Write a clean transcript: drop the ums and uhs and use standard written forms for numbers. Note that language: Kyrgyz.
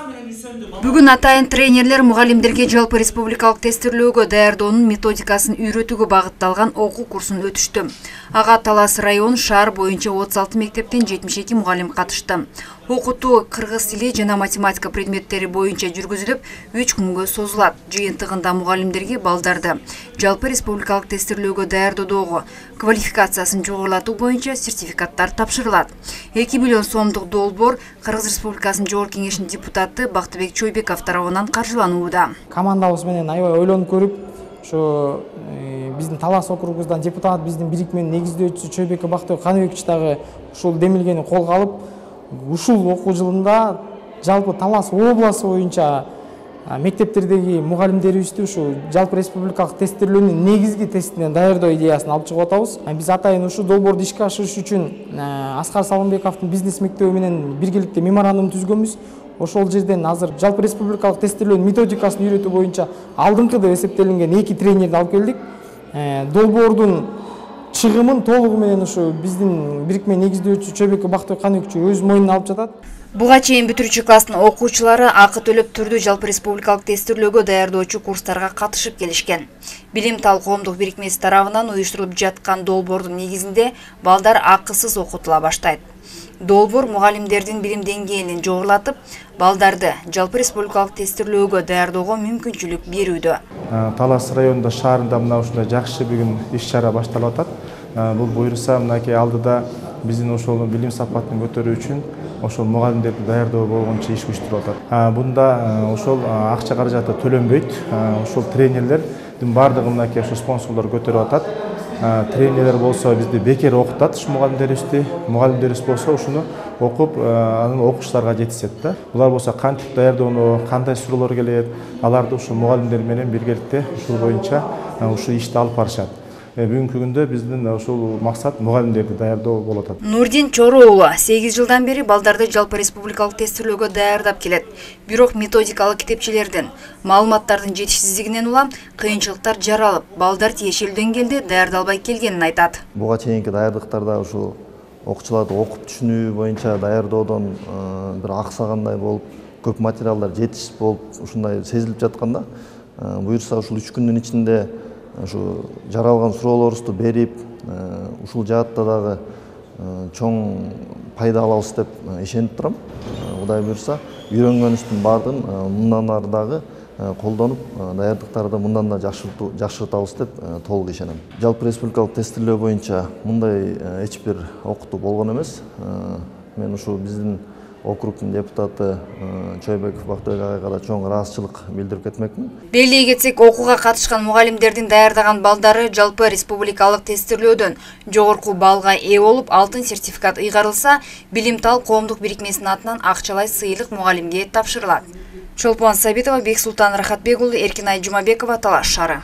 Бүгүн атайын тренерлер мугалимдерге жалпы республикалык тестирлөөгө даярдоонун методикасын үйрөтүүгө багытталган окуу курсун өтүштү. Ага Талас район шаар боюнча 36 мектептен 72 мугалим катышты. Окутуу кыргыз тили жана математика предметтери боюнча жүргүзүлүп, 3 күнгө созулат. Жыйынтыгында мугалимдерге балдарды жалпы республикалык тестирлөөгө даярдоодогу квалификациясын жогорулатуу боюнча сертификаттар тапшырылат. 2 миллион сомдук долбоор Кыргыз Республикасынын Жогорку Кеңешинин депутаты Бактыбек Чойбеков тарабынан каржыланууда. Командабыз менен аябай ойлонуп көрүп, ошо биздин Талас округубуздан депутат, биздин бирикменин негиздөөчүсү Чойбеков Бактыбек Каныбекович дагы ушул демилгени колго алып, ушул окуу жылында жалпы Талас областы боюнча мектептердеги мугалимдерибизди ушу жалпы республикалык тестирлөөнүн негизги тестинен даярдоо идеясын алып чыгып атабыз. Биз атайын ушу долбоорду ишке ашырыш үчүн Аскар Салымбековдун бизнес мектеби менен биргеликте меморандум түзгөнбүз. Ошол жерден азыр жалпы республикалык тестирлөөнүн методикасын үйрөтүү боюнча алдыңкы деп эсептелинген 2 тренерди алып келдик. Долбоордун чыгымын толугу менен ушу биздин бирикме негиздөөчүсү Чойбеков Бактыбек Каныбекович өз мойнуна алып жатат. Буга чейин бүтүрүүчү класстын окуучулары акы төлөп түрдүү жалпы республикалык тестирлөөгө даярдоочу курстарга катышып келишкен. Билим Тал коомдук бирикмеси тарабынан уюштурулуп жаткан долбоордун негизинде балдар акысыз окутула баштайт. Долбоор мугалимдердин билим деңгээлин жогорулатып, балдарды жалпы республикалык тестирлөөгө даярдоого мүмкүнчүлүк берүүдө. Талас районунда шаарында мына ушундай жакшы бүгүн иш-чара башталып атат. Бул буюрса мынакей алдыда биздин ошол билим сапатын көтөрүү үчүн ошол мугалимдерди даярдоо болгончо иш уюштуруп атат. Бунда ошол акча каражаты төлөнбөйт. Ошол тренерлердин баардыгы мынакей ошо спонсорлор көтөрүп атат. Тренерлер болсо бизди бекер окутат, ушу мугалимдерибиз болсо ушуну окуп, анын окуучуларга жеткизет да. Булар болсо кантип даярдоону, кандай суроолор келет, аларды ушу мугалимдер менен биргеликте ушул боюнча ушу ишти алып барышат. Бүгүнкү күндө биздин ошол максат мугалимдерди даярдоо болуп атат. Нурдин Чору уулу 8 жылдан бери балдарды жалпы республикалык тестирлөөгө даярдап келет. Бирок методикалык китепчелердин, маалыматтардын жетишсиздигинен улам кыйынчылыктар жаралып, балдар тиешелүү деңгээлде даярдалбай келгенин айтат. Буга чейинки даярдыктарда ушул окуучуларды окуп түшүнүү боюнча даярдоодон бир аксагандай болуп, көп материалдар жетишсиз болуп, ушундай сезилип жатканда, буюрса ушул 3 күндүн ичинде ушу жаралган суроолорубузду берип, ушул жаатта дагы чоң пайда алабыз деп ишенип турам. Кудай буюрса, үйрөнгөнүбүздүн баардыгын мындан ары дагы колдонуп, даярдыктарды мындан да жакшыртабыз деп толук ишенем. Жалпы республикалык тестирлөө боюнча мындай эч бир окутуу болгон эмес. Мен ушу биздин округдун депутаты Чойбеков Бактыбек агайга да чоң ыраазычылык билдирип кетмекмин. Белгилей кетсек, окууга катышкан мугалимдердин даярдаган балдары жалпы республикалык тестирлөөдөн жогорку баллга ээ болуп, алтын сертификат ыйгарылса, Билим Тал коомдук бирикмесинин атынан акчалай сыйлык мугалимге тапшырылат. Чолпон Сабитова, Бексултан Рахатбек уулу, Эркинай Жумабекова, Талас шаары.